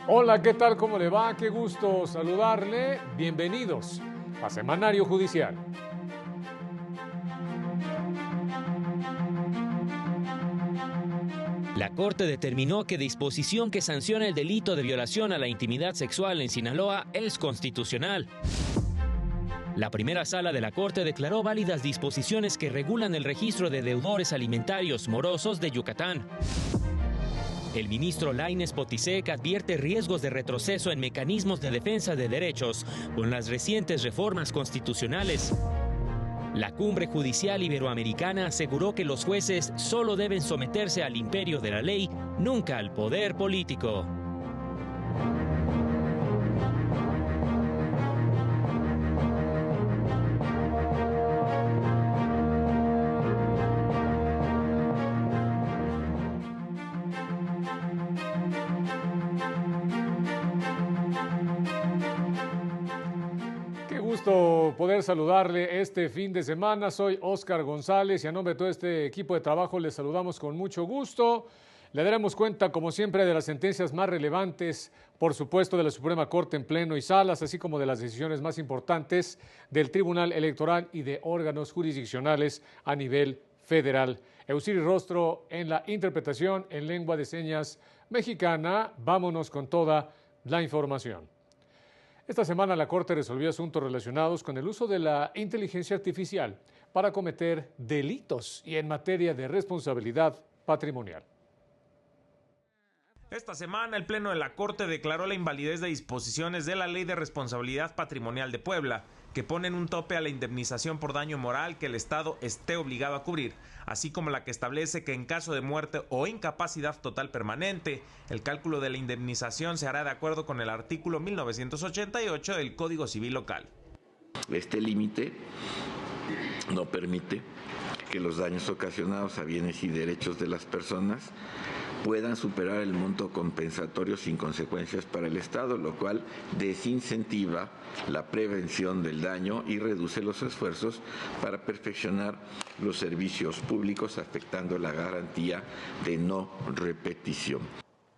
Hola, ¿qué tal? ¿Cómo le va? Qué gusto saludarle. Bienvenidos a Semanario Judicial. La Corte determinó que disposición que sanciona el delito de violación a la intimidad sexual en Sinaloa es constitucional. La primera sala de la Corte declaró válidas disposiciones que regulan el registro de deudores alimentarios morosos de Yucatán. El ministro Lainez Potisek advierte riesgos de retroceso en mecanismos de defensa de derechos con las recientes reformas constitucionales. La Cumbre Judicial Iberoamericana aseguró que los jueces solo deben someterse al imperio de la ley, nunca al poder político. Qué gusto poder saludarle este fin de semana. Soy Óscar González y a nombre de todo este equipo de trabajo les saludamos con mucho gusto. Le daremos cuenta, como siempre, de las sentencias más relevantes, por supuesto, de la Suprema Corte en pleno y salas, así como de las decisiones más importantes del Tribunal Electoral y de órganos jurisdiccionales a nivel federal. Eusiri Rostro en la interpretación en lengua de señas mexicana. Vámonos con toda la información. Esta semana la Corte resolvió asuntos relacionados con el uso de la inteligencia artificial para cometer delitos y en materia de responsabilidad patrimonial. Esta semana el Pleno de la Corte declaró la invalidez de disposiciones de la Ley de Responsabilidad Patrimonial de Puebla, que ponen un tope a la indemnización por daño moral que el Estado esté obligado a cubrir, así como la que establece que en caso de muerte o incapacidad total permanente, el cálculo de la indemnización se hará de acuerdo con el artículo 1988 del Código Civil local. Este límite no permite que los daños ocasionados a bienes y derechos de las personas puedan superar el monto compensatorio sin consecuencias para el Estado, lo cual desincentiva la prevención del daño y reduce los esfuerzos para perfeccionar los servicios públicos, afectando la garantía de no repetición.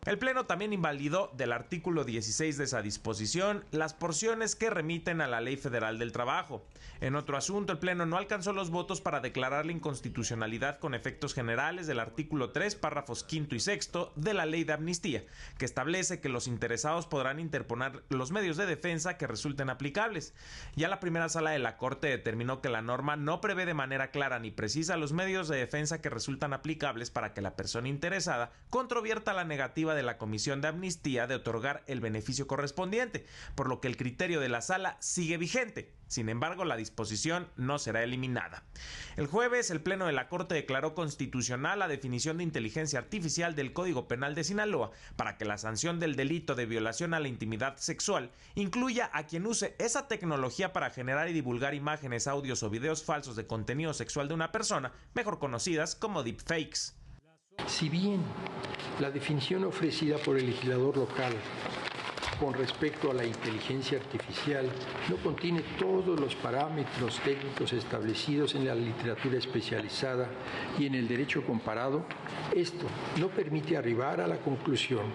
El Pleno también invalidó del artículo 16 de esa disposición las porciones que remiten a la Ley Federal del Trabajo. En otro asunto, el Pleno no alcanzó los votos para declarar la inconstitucionalidad con efectos generales del artículo 3, párrafos quinto y sexto de la Ley de Amnistía, que establece que los interesados podrán interponer los medios de defensa que resulten aplicables. Ya la primera sala de la Corte determinó que la norma no prevé de manera clara ni precisa los medios de defensa que resultan aplicables para que la persona interesada controvierta la negativa de la Comisión de Amnistía de otorgar el beneficio correspondiente, por lo que el criterio de la sala sigue vigente. Sin embargo, la disposición no será eliminada. El jueves, el Pleno de la Corte declaró constitucional la definición de inteligencia artificial del Código Penal de Sinaloa para que la sanción del delito de violación a la intimidad sexual incluya a quien use esa tecnología para generar y divulgar imágenes, audios o videos falsos de contenido sexual de una persona, mejor conocidas como deepfakes. Si bien la definición ofrecida por el legislador local con respecto a la inteligencia artificial no contiene todos los parámetros técnicos establecidos en la literatura especializada y en el derecho comparado, esto no permite arribar a la conclusión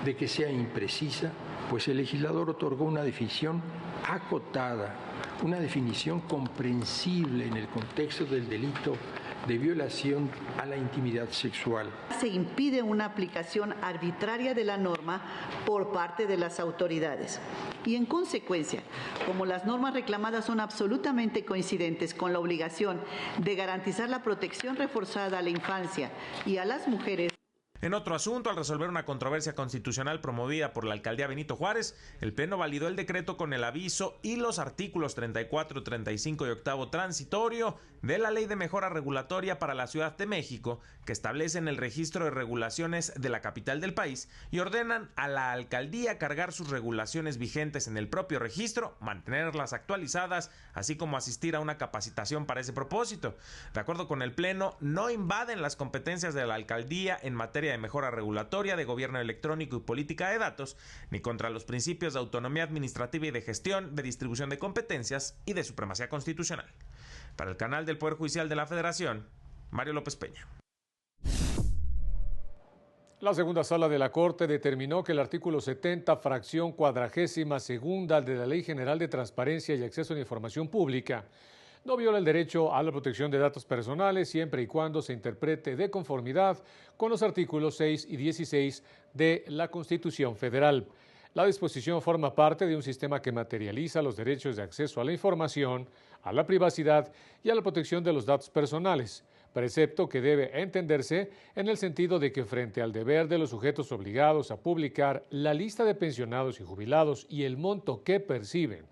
de que sea imprecisa, pues el legislador otorgó una definición acotada, una definición comprensible en el contexto del delito de violación a la intimidad sexual. Se impide una aplicación arbitraria de la norma por parte de las autoridades. Y en consecuencia, como las normas reclamadas son absolutamente coincidentes con la obligación de garantizar la protección reforzada a la infancia y a las mujeres. En otro asunto, al resolver una controversia constitucional promovida por la alcaldía Benito Juárez, el Pleno validó el decreto con el aviso y los artículos 34, 35 y octavo transitorio de la Ley de Mejora Regulatoria para la Ciudad de México, que establecen el registro de regulaciones de la capital del país y ordenan a la alcaldía cargar sus regulaciones vigentes en el propio registro, mantenerlas actualizadas, así como asistir a una capacitación para ese propósito. De acuerdo con el Pleno, no invaden las competencias de la alcaldía en materia de mejora regulatoria, de gobierno electrónico y política de datos, ni contra los principios de autonomía administrativa y de gestión, de distribución de competencias y de supremacía constitucional. Para el canal del Poder Judicial de la Federación, Mario López Peña. La segunda sala de la Corte determinó que el artículo 70, fracción 42ª de la Ley General de Transparencia y Acceso a la Información Pública no viola el derecho a la protección de datos personales siempre y cuando se interprete de conformidad con los artículos 6 y 16 de la Constitución Federal. La disposición forma parte de un sistema que materializa los derechos de acceso a la información, a la privacidad y a la protección de los datos personales, precepto que debe entenderse en el sentido de que frente al deber de los sujetos obligados a publicar la lista de pensionados y jubilados y el monto que perciben,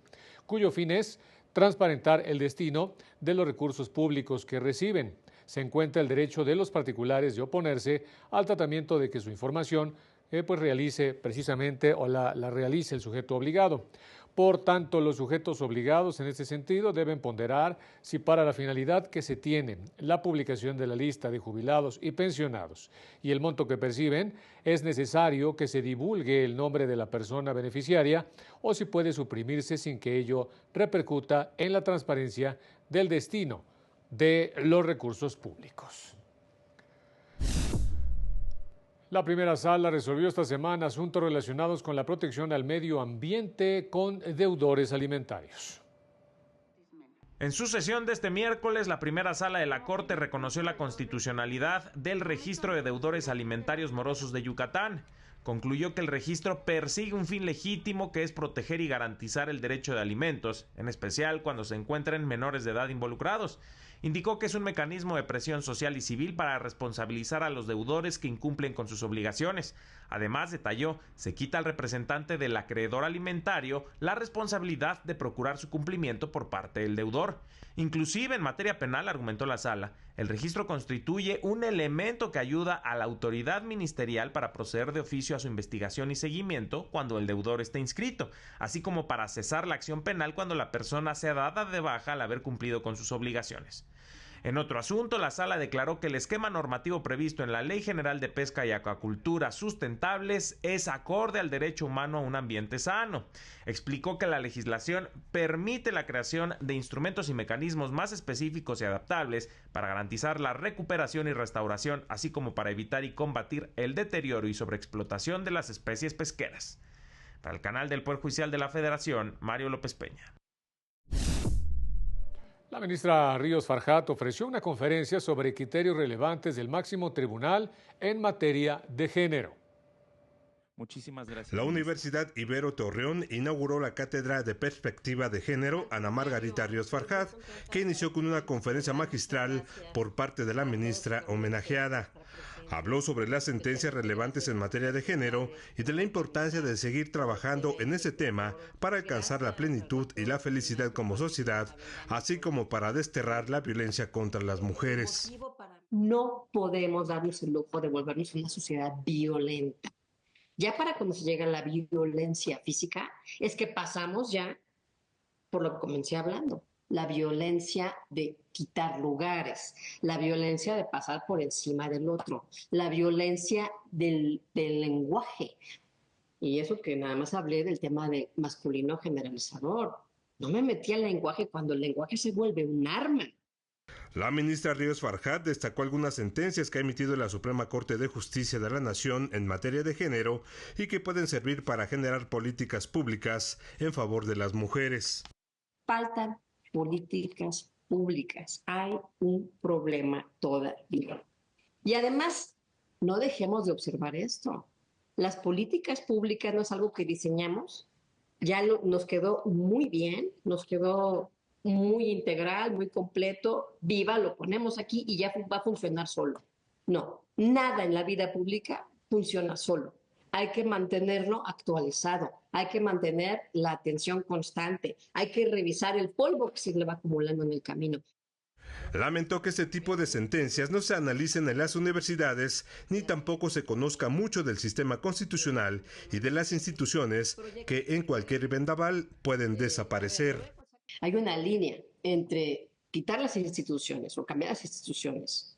cuyo fin es transparentar el destino de los recursos públicos que reciben, se encuentra el derecho de los particulares de oponerse al tratamiento de que su información realice precisamente o la realice el sujeto obligado. Por tanto, los sujetos obligados en este sentido deben ponderar si para la finalidad que se tiene la publicación de la lista de jubilados y pensionados y el monto que perciben es necesario que se divulgue el nombre de la persona beneficiaria o si puede suprimirse sin que ello repercuta en la transparencia del destino de los recursos públicos. La primera sala resolvió esta semana asuntos relacionados con la protección al medio ambiente con deudores alimentarios. En su sesión de este miércoles, la primera sala de la Corte reconoció la constitucionalidad del registro de deudores alimentarios morosos de Yucatán. Concluyó que el registro persigue un fin legítimo que es proteger y garantizar el derecho de alimentos, en especial cuando se encuentren menores de edad involucrados. Indicó que es un mecanismo de presión social y civil para responsabilizar a los deudores que incumplen con sus obligaciones. Además, detalló, se quita al representante del acreedor alimentario la responsabilidad de procurar su cumplimiento por parte del deudor. Inclusive en materia penal, argumentó la sala, el registro constituye un elemento que ayuda a la autoridad ministerial para proceder de oficio a su investigación y seguimiento cuando el deudor esté inscrito, así como para cesar la acción penal cuando la persona sea dada de baja al haber cumplido con sus obligaciones. En otro asunto, la sala declaró que el esquema normativo previsto en la Ley General de Pesca y Acuacultura Sustentables es acorde al derecho humano a un ambiente sano. Explicó que la legislación permite la creación de instrumentos y mecanismos más específicos y adaptables para garantizar la recuperación y restauración, así como para evitar y combatir el deterioro y sobreexplotación de las especies pesqueras. Para el canal del Poder Judicial de la Federación, Mario López Peña. La ministra Ríos Farjat ofreció una conferencia sobre criterios relevantes del máximo tribunal en materia de género. Muchísimas gracias. La Universidad Ibero Torreón inauguró la Cátedra de Perspectiva de Género Ana Margarita Ríos Farjat, que inició con una conferencia magistral por parte de la ministra homenajeada. Habló sobre las sentencias relevantes en materia de género y de la importancia de seguir trabajando en ese tema para alcanzar la plenitud y la felicidad como sociedad, así como para desterrar la violencia contra las mujeres. No podemos darnos el lujo de volvernos una sociedad violenta. Ya para cuando se llega a la violencia física, es que pasamos ya por lo que comencé hablando. La violencia de quitar lugares, la violencia de pasar por encima del otro, la violencia del lenguaje. Y eso que nada más hablé del tema de masculino generalizador. No me metí al lenguaje cuando el lenguaje se vuelve un arma. La ministra Ríos Farjat destacó algunas sentencias que ha emitido la Suprema Corte de Justicia de la Nación en materia de género y que pueden servir para generar políticas públicas en favor de las mujeres. Faltan políticas públicas. Hay un problema todavía. Y además, no dejemos de observar esto. Las políticas públicas no es algo que diseñamos. Ya nos quedó muy bien, nos quedó muy integral, muy completo. Viva, lo ponemos aquí y ya va a funcionar solo. No, nada en la vida pública funciona solo. Hay que mantenerlo actualizado, hay que mantener la atención constante, hay que revisar el polvo que se le va acumulando en el camino. Lamentó que este tipo de sentencias no se analicen en las universidades ni tampoco se conozca mucho del sistema constitucional y de las instituciones que en cualquier vendaval pueden desaparecer. Hay una línea entre quitar las instituciones o cambiar las instituciones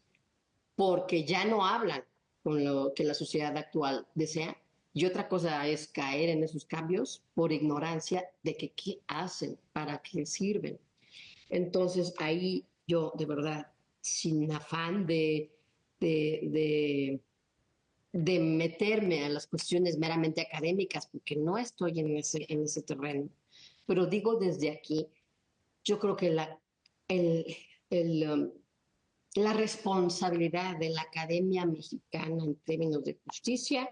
porque ya no hablan con lo que la sociedad actual desea. Y otra cosa es caer en esos cambios por ignorancia de que qué hacen, para qué sirven. Entonces ahí yo de verdad, sin afán de de meterme a las cuestiones meramente académicas, porque no estoy en ese terreno. Pero digo desde aquí, yo creo que la responsabilidad de la Academia Mexicana en términos de justicia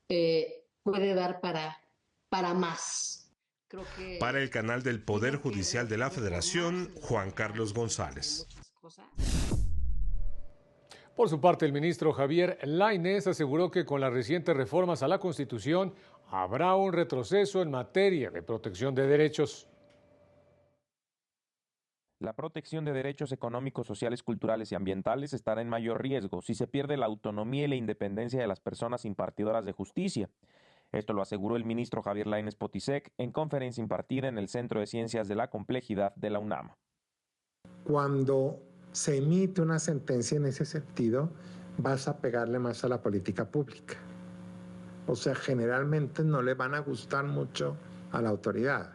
puede dar para más. Creo que para el canal del Poder Judicial de la Federación, Juan Carlos González. Por su parte, el ministro Javier Lainez aseguró que con las recientes reformas a la Constitución habrá un retroceso en materia de protección de derechos. La protección de derechos económicos, sociales, culturales y ambientales estará en mayor riesgo si se pierde la autonomía y la independencia de las personas impartidoras de justicia. Esto lo aseguró el ministro Javier Lainez Potisek en conferencia impartida en el Centro de Ciencias de la Complejidad de la UNAM. Cuando se emite una sentencia en ese sentido, vas a pegarle más a la política pública. O sea, generalmente no le van a gustar mucho a la autoridad.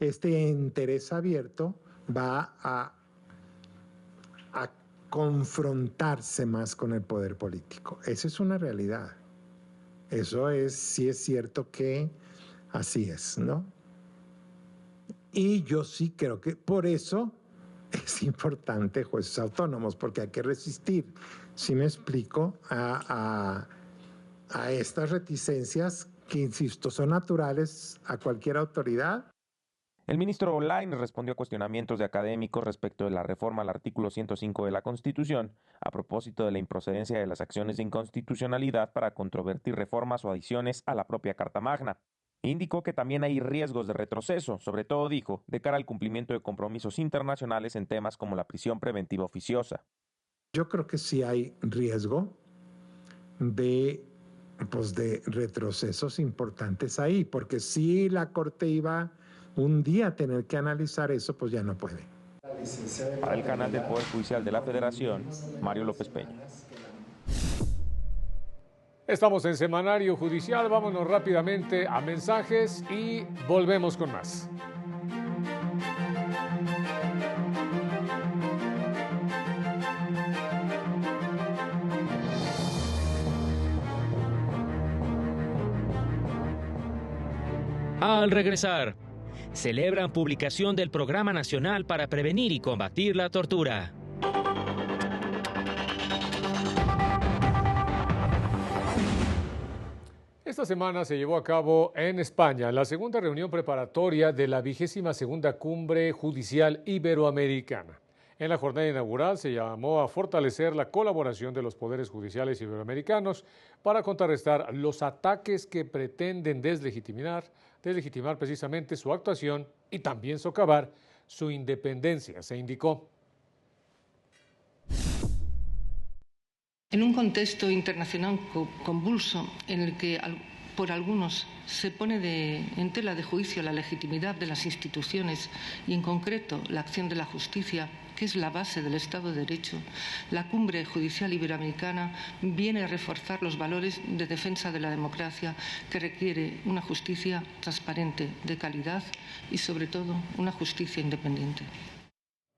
Este interés abierto va a confrontarse más con el poder político. Esa es una realidad. Eso sí es cierto que así es, ¿no? Y yo sí creo que por eso es importante jueces autónomos, porque hay que resistir, si me explico, a estas reticencias que, insisto, son naturales a cualquier autoridad. El ministro Lainez respondió a cuestionamientos de académicos respecto de la reforma al artículo 105 de la Constitución a propósito de la improcedencia de las acciones de inconstitucionalidad para controvertir reformas o adiciones a la propia Carta Magna. Indicó que también hay riesgos de retroceso, sobre todo, dijo, de cara al cumplimiento de compromisos internacionales en temas como la prisión preventiva oficiosa. Yo creo que sí hay riesgo de retrocesos importantes ahí, porque si la Corte iba un día a tener que analizar eso, pues ya no puede. Para el canal del Poder Judicial de la Federación, Mario López Peña. Estamos en Semanario Judicial, vámonos rápidamente a mensajes y volvemos con más. Al regresar, celebran publicación del Programa Nacional para Prevenir y Combatir la Tortura. Esta semana se llevó a cabo en España la segunda reunión preparatoria de la 22ª Cumbre Judicial Iberoamericana. En la jornada inaugural se llamó a fortalecer la colaboración de los poderes judiciales iberoamericanos para contrarrestar los ataques que pretenden deslegitimar precisamente su actuación y también socavar su independencia, se indicó. En un contexto internacional convulso en el que por algunos se pone en tela de juicio la legitimidad de las instituciones y en concreto la acción de la justicia, que es la base del Estado de Derecho, la Cumbre Judicial Iberoamericana viene a reforzar los valores de defensa de la democracia que requiere una justicia transparente, de calidad y sobre todo una justicia independiente.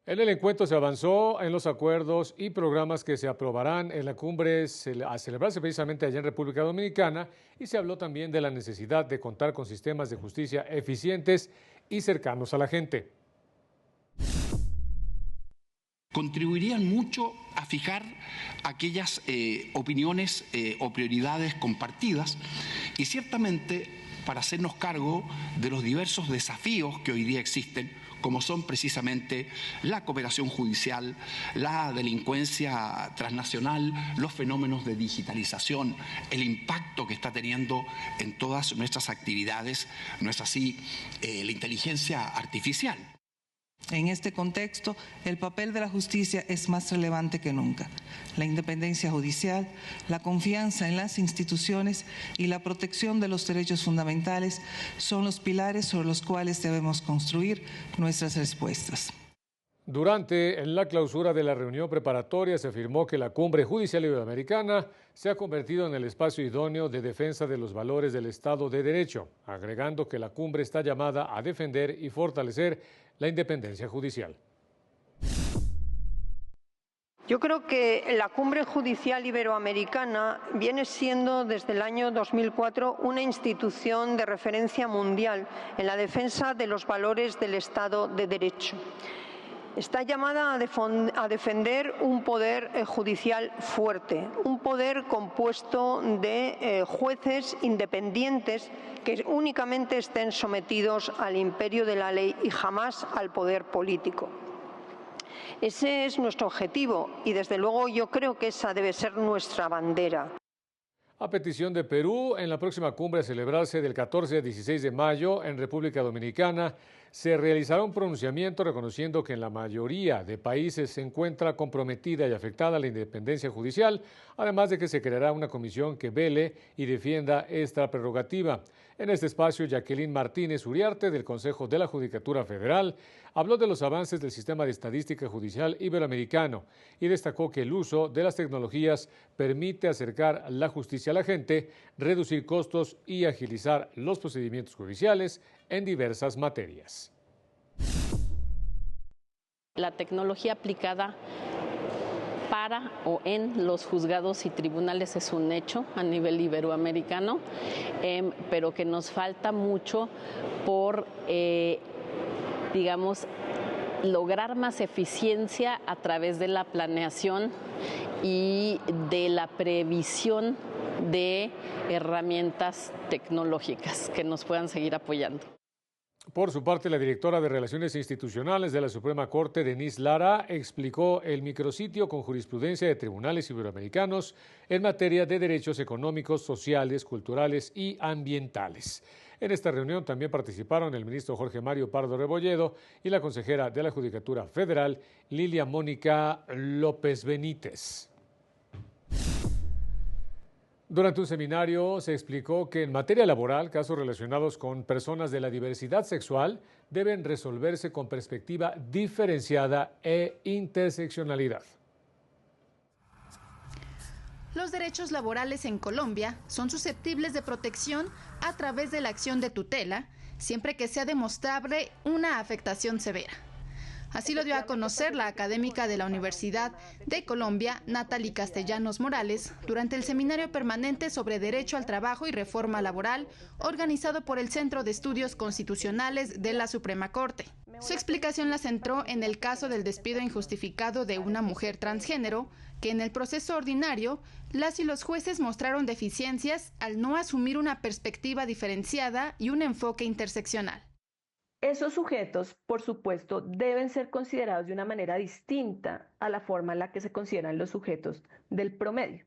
En el encuentro se avanzó en los acuerdos y programas que se aprobarán en la cumbre a celebrarse precisamente allá en República Dominicana, y se habló también de la necesidad de contar con sistemas de justicia eficientes y cercanos a la gente. Contribuirían mucho a fijar aquellas opiniones o prioridades compartidas y ciertamente para hacernos cargo de los diversos desafíos que hoy día existen, como son precisamente la cooperación judicial, la delincuencia transnacional, los fenómenos de digitalización, el impacto que está teniendo en todas nuestras actividades, no es así, la inteligencia artificial. En este contexto, el papel de la justicia es más relevante que nunca. La independencia judicial, la confianza en las instituciones y la protección de los derechos fundamentales son los pilares sobre los cuales debemos construir nuestras respuestas. Durante la clausura de la reunión preparatoria se afirmó que la Cumbre Judicial Iberoamericana se ha convertido en el espacio idóneo de defensa de los valores del Estado de Derecho, agregando que la cumbre está llamada a defender y fortalecer la independencia judicial. Yo creo que la Cumbre Judicial Iberoamericana viene siendo desde el año 2004 una institución de referencia mundial en la defensa de los valores del Estado de Derecho. Está llamada a defender un poder judicial fuerte, un poder compuesto de jueces independientes que únicamente estén sometidos al imperio de la ley y jamás al poder político. Ese es nuestro objetivo y desde luego yo creo que esa debe ser nuestra bandera. A petición de Perú, en la próxima cumbre a celebrarse del 14 al 16 de mayo en República Dominicana, se realizará un pronunciamiento reconociendo que en la mayoría de países se encuentra comprometida y afectada la independencia judicial, además de que se creará una comisión que vele y defienda esta prerrogativa. En este espacio, Jacqueline Martínez Uriarte, del Consejo de la Judicatura Federal, habló de los avances del sistema de estadística judicial iberoamericano y destacó que el uso de las tecnologías permite acercar la justicia a la gente, reducir costos y agilizar los procedimientos judiciales en diversas materias. La tecnología aplicada para o en los juzgados y tribunales es un hecho a nivel iberoamericano, pero que nos falta mucho por, lograr más eficiencia a través de la planeación y de la previsión de herramientas tecnológicas que nos puedan seguir apoyando. Por su parte, la directora de Relaciones Institucionales de la Suprema Corte, Denise Lara, explicó el micrositio con jurisprudencia de tribunales iberoamericanos en materia de derechos económicos, sociales, culturales y ambientales. En esta reunión también participaron el ministro Jorge Mario Pardo Rebolledo y la consejera de la Judicatura Federal, Lilia Mónica López Benítez. Durante un seminario se explicó que en materia laboral, casos relacionados con personas de la diversidad sexual deben resolverse con perspectiva diferenciada e interseccionalidad. Los derechos laborales en Colombia son susceptibles de protección a través de la acción de tutela, siempre que sea demostrable una afectación severa. Así lo dio a conocer la académica de la Universidad de Colombia, Natalie Castellanos Morales, durante el seminario permanente sobre derecho al trabajo y reforma laboral, organizado por el Centro de Estudios Constitucionales de la Suprema Corte. Su explicación la centró en el caso del despido injustificado de una mujer transgénero, que en el proceso ordinario, las y los jueces mostraron deficiencias al no asumir una perspectiva diferenciada y un enfoque interseccional. Esos sujetos, por supuesto, deben ser considerados de una manera distinta a la forma en la que se consideran los sujetos del promedio,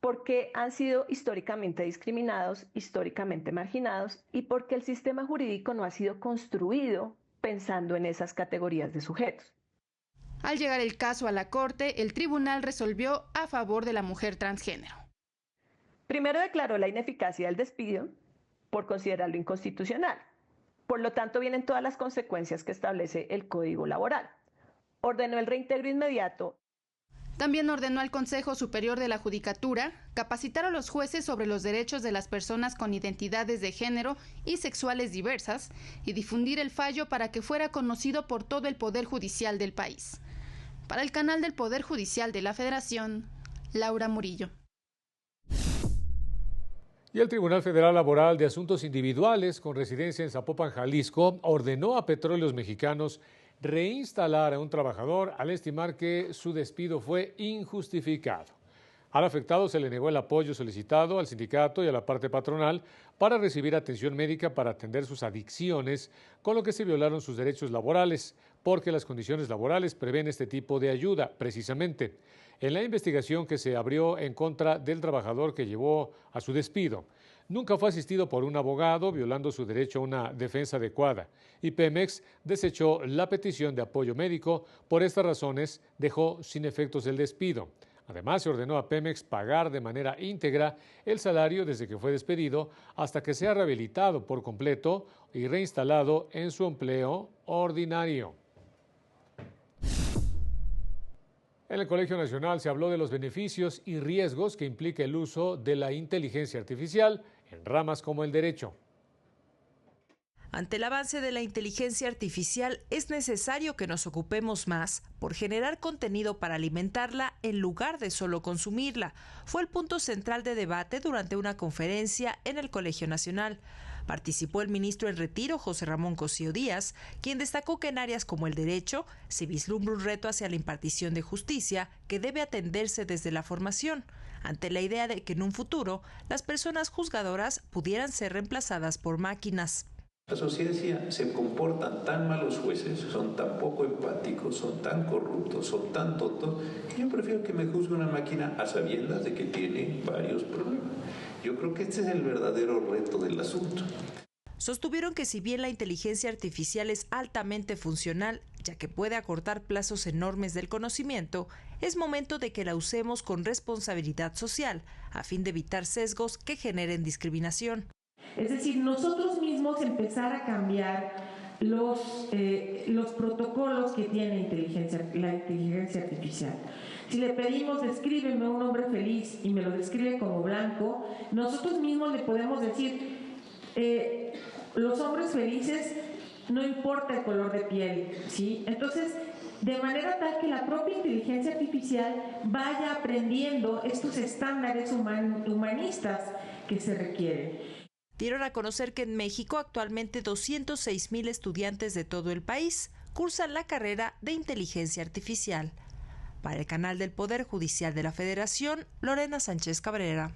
porque han sido históricamente discriminados, históricamente marginados y porque el sistema jurídico no ha sido construido pensando en esas categorías de sujetos. Al llegar el caso a la Corte, el tribunal resolvió a favor de la mujer transgénero. Primero declaró la ineficacia del despido por considerarlo inconstitucional. Por lo tanto, vienen todas las consecuencias que establece el Código Laboral. Ordenó el reintegro inmediato. También ordenó al Consejo Superior de la Judicatura capacitar a los jueces sobre los derechos de las personas con identidades de género y sexuales diversas y difundir el fallo para que fuera conocido por todo el Poder Judicial del país. Para el canal del Poder Judicial de la Federación, Laura Murillo. Y el Tribunal Federal Laboral de Asuntos Individuales con residencia en Zapopan, Jalisco, ordenó a Petróleos Mexicanos reinstalar a un trabajador al estimar que su despido fue injustificado. Al afectado se le negó el apoyo solicitado al sindicato y a la parte patronal para recibir atención médica para atender sus adicciones, con lo que se violaron sus derechos laborales, porque las condiciones laborales prevén este tipo de ayuda, precisamente. En la investigación que se abrió en contra del trabajador que llevó a su despido, nunca fue asistido por un abogado, violando su derecho a una defensa adecuada, y Pemex desechó la petición de apoyo médico. Por estas razones, dejó sin efectos el despido. Además, se ordenó a Pemex pagar de manera íntegra el salario desde que fue despedido hasta que sea rehabilitado por completo y reinstalado en su empleo ordinario. En el Colegio Nacional se habló de los beneficios y riesgos que implica el uso de la inteligencia artificial en ramas como el derecho. Ante el avance de la inteligencia artificial, es necesario que nos ocupemos más por generar contenido para alimentarla en lugar de solo consumirla. Fue el punto central de debate durante una conferencia en el Colegio Nacional. Participó el ministro en retiro, José Ramón Cosío Díaz, quien destacó que en áreas como el derecho se vislumbra un reto hacia la impartición de justicia que debe atenderse desde la formación, ante la idea de que en un futuro las personas juzgadoras pudieran ser reemplazadas por máquinas. La sociedad se comportan tan mal los jueces, son tan poco empáticos, son tan corruptos, son tan tontos, que yo prefiero que me juzgue una máquina a sabiendas de que tiene varios problemas. Yo creo que este es el verdadero reto del asunto. Sostuvieron que si bien la inteligencia artificial es altamente funcional, ya que puede acortar plazos enormes del conocimiento, es momento de que la usemos con responsabilidad social, a fin de evitar sesgos que generen discriminación. Es decir, nosotros mismos empezar a cambiar los protocolos que tiene la inteligencia artificial. Si le pedimos descríbeme un hombre feliz y me lo describe como blanco, nosotros mismos le podemos decir los hombres felices no importa el color de piel, ¿sí? Entonces, de manera tal que la propia inteligencia artificial vaya aprendiendo estos estándares humanistas que se requieren. Dieron a conocer que en México actualmente 206,000 estudiantes de todo el país cursan la carrera de inteligencia artificial. Para el canal del Poder Judicial de la Federación, Lorena Sánchez Cabrera.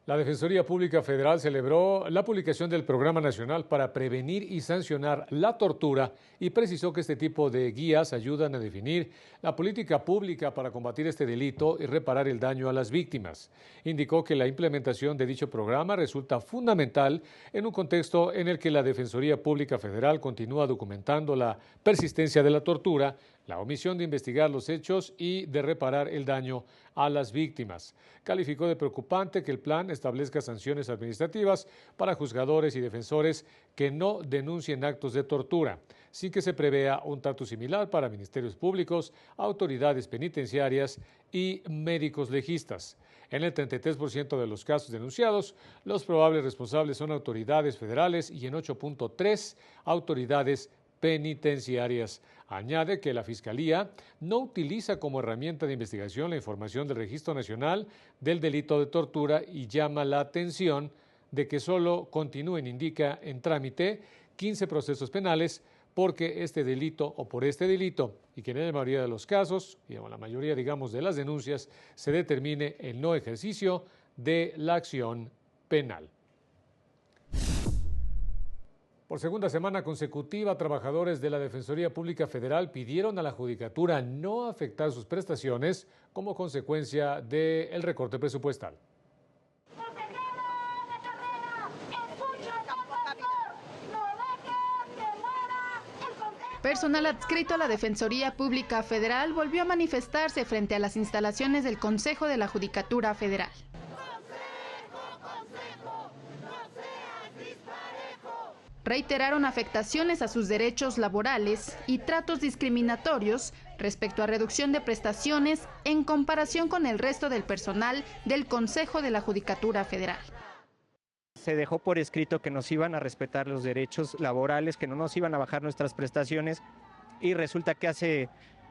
La Defensoría Pública Federal celebró la publicación del Programa Nacional para Prevenir y Sancionar la Tortura y precisó que este tipo de guías ayudan a definir la política pública para combatir este delito y reparar el daño a las víctimas. Indicó que la implementación de dicho programa resulta fundamental en un contexto en el que la Defensoría Pública Federal continúa documentando la persistencia de la tortura, la omisión de investigar los hechos y de reparar el daño a las víctimas. Calificó de preocupante que el plan establezca sanciones administrativas para juzgadores y defensores que no denuncien actos de tortura, sin que se prevea un trato similar para ministerios públicos, autoridades penitenciarias y médicos legistas. En el 33% de los casos denunciados, los probables responsables son autoridades federales y en 8.3 autoridades penitenciarias. Añade que la Fiscalía no utiliza como herramienta de investigación la información del Registro Nacional del Delito de Tortura y llama la atención de que solo continúen, indica, en trámite 15 procesos penales porque este delito o por este delito y que en la mayoría de los casos, y en la mayoría, digamos, de las denuncias, se determine el no ejercicio de la acción penal. Por segunda semana consecutiva, trabajadores de la Defensoría Pública Federal pidieron a la Judicatura no afectar sus prestaciones como consecuencia del recorte presupuestal. Personal adscrito a la Defensoría Pública Federal volvió a manifestarse frente a las instalaciones del Consejo de la Judicatura Federal. Reiteraron afectaciones a sus derechos laborales y tratos discriminatorios respecto a reducción de prestaciones en comparación con el resto del personal del Consejo de la Judicatura Federal. Se dejó por escrito que nos iban a respetar los derechos laborales, que no nos iban a bajar nuestras prestaciones y resulta que hace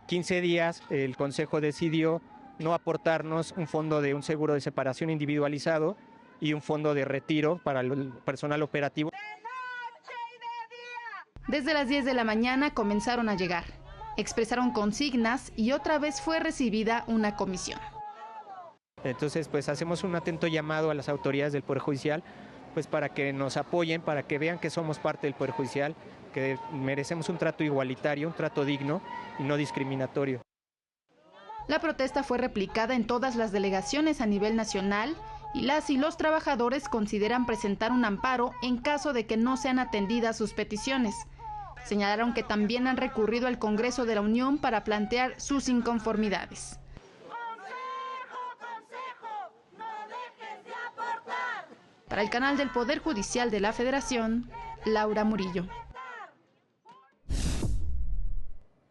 15 días el Consejo decidió no aportarnos un fondo de un seguro de separación individualizado y un fondo de retiro para el personal operativo. Desde las 10 de la mañana comenzaron a llegar. Expresaron consignas y otra vez fue recibida una comisión. Entonces, pues hacemos un atento llamado a las autoridades del Poder Judicial, pues para que nos apoyen, para que vean que somos parte del Poder Judicial, que merecemos un trato igualitario, un trato digno y no discriminatorio. La protesta fue replicada en todas las delegaciones a nivel nacional y las y los trabajadores consideran presentar un amparo en caso de que no sean atendidas sus peticiones. Señalaron que también han recurrido al Congreso de la Unión para plantear sus inconformidades. Para el canal del Poder Judicial de la Federación, Laura Murillo.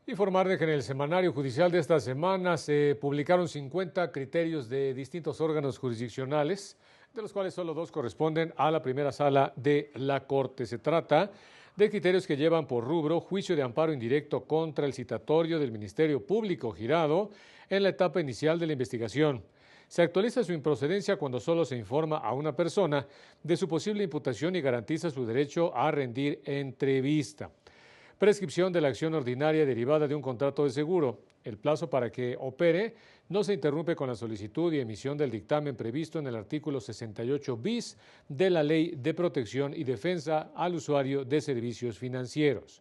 Informarle que en el semanario judicial de esta semana se publicaron 50 criterios de distintos órganos jurisdiccionales de los cuales solo 2 corresponden a la primera sala de la Corte. Se trata de criterios que llevan por rubro juicio de amparo indirecto contra el citatorio del Ministerio Público girado en la etapa inicial de la investigación. Se actualiza su improcedencia cuando solo se informa a una persona de su posible imputación y garantiza su derecho a rendir entrevista. Prescripción de la acción ordinaria derivada de un contrato de seguro. El plazo para que opere no se interrumpe con la solicitud y emisión del dictamen previsto en el artículo 68 bis de la Ley de Protección y Defensa al Usuario de Servicios Financieros.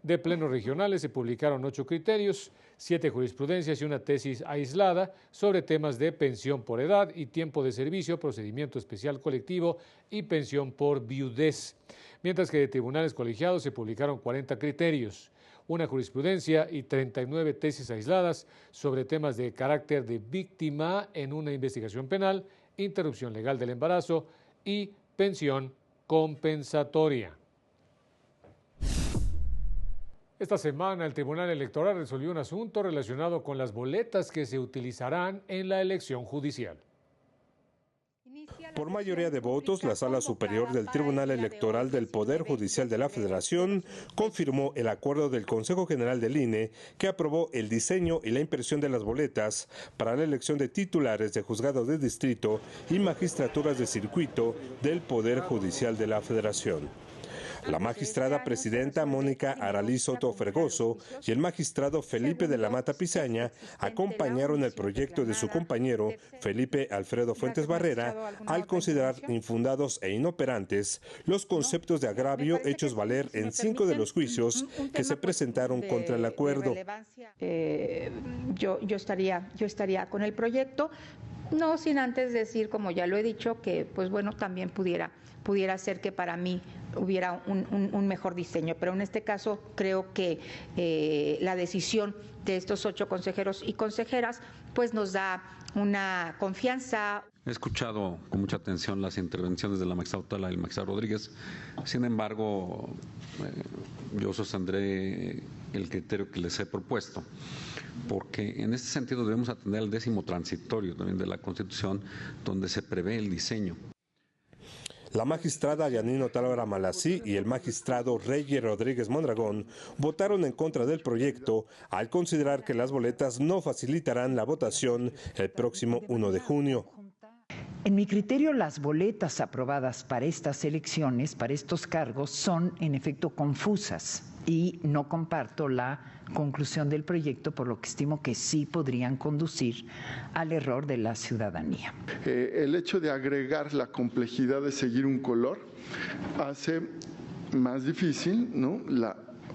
De plenos regionales se publicaron 8 criterios, 7 jurisprudencias y una tesis aislada sobre temas de pensión por edad y tiempo de servicio, procedimiento especial colectivo y pensión por viudez. Mientras que de tribunales colegiados se publicaron 40 criterios, una jurisprudencia y 39 tesis aisladas sobre temas de carácter de víctima en una investigación penal, interrupción legal del embarazo y pensión compensatoria. Esta semana el Tribunal Electoral resolvió un asunto relacionado con las boletas que se utilizarán en la elección judicial. Por mayoría de votos, la Sala Superior del Tribunal Electoral del Poder Judicial de la Federación confirmó el acuerdo del Consejo General del INE que aprobó el diseño y la impresión de las boletas para la elección de titulares de juzgados de distrito y magistraturas de circuito del Poder Judicial de la Federación. La magistrada presidenta Mónica Aralí Soto Fregoso y el magistrado Felipe de la Mata Pizaña acompañaron el proyecto de su compañero Felipe Alfredo Fuentes Barrera al considerar infundados e inoperantes los conceptos de agravio hechos valer en 5 de los juicios que se presentaron contra el acuerdo. Yo estaría con el proyecto, no sin antes decir, como ya lo he dicho, que pues bueno, también pudiera ser que para mí hubiera un mejor diseño, pero en este caso creo que la decisión de estos 8 consejeros y consejeras pues nos da una confianza. He escuchado con mucha atención las intervenciones de la magistrada Tala y el magistrado Rodríguez. Sin embargo, yo sostendré el criterio que les he propuesto, porque en este sentido debemos atender al 10º transitorio también de la Constitución, donde se prevé el diseño. La magistrada Yanino Tálara Malasí y el magistrado Reyes Rodríguez Mondragón votaron en contra del proyecto al considerar que las boletas no facilitarán la votación el próximo 1 de junio. En mi criterio, las boletas aprobadas para estas elecciones, para estos cargos, son en efecto confusas y no comparto la conclusión del proyecto, por lo que estimo que sí podrían conducir al error de la ciudadanía. El hecho de agregar la complejidad de seguir un color hace más difícil, ¿no?,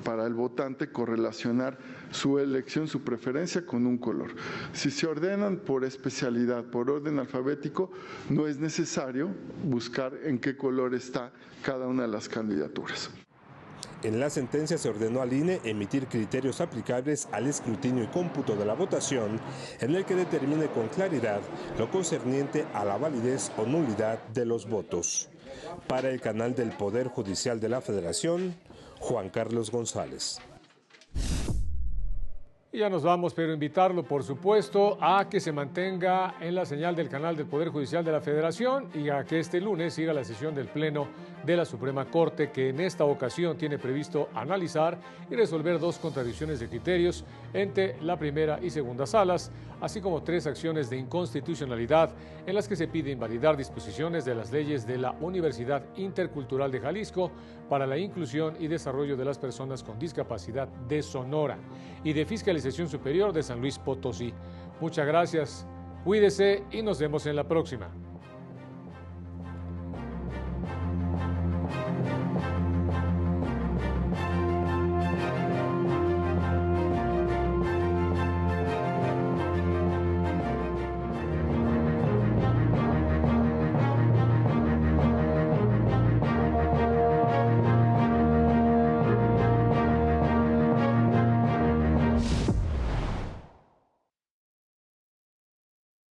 para el votante correlacionar su elección, su preferencia con un color. Si se ordenan por especialidad, por orden alfabético, no es necesario buscar en qué color está cada una de las candidaturas. En la sentencia se ordenó al INE emitir criterios aplicables al escrutinio y cómputo de la votación, en el que determine con claridad lo concerniente a la validez o nulidad de los votos. Para el canal del Poder Judicial de la Federación, Juan Carlos González. Y ya nos vamos, pero invitarlo, por supuesto, a que se mantenga en la señal del canal del Poder Judicial de la Federación y a que este lunes siga la sesión del Pleno de la Suprema Corte, que en esta ocasión tiene previsto analizar y resolver 2 contradicciones de criterios entre la primera y segunda salas, así como 3 acciones de inconstitucionalidad en las que se pide invalidar disposiciones de las leyes de la Universidad Intercultural de Jalisco para la inclusión y desarrollo de las personas con discapacidad de Sonora y de Fiscalización Superior de San Luis Potosí. Muchas gracias, cuídese y nos vemos en la próxima.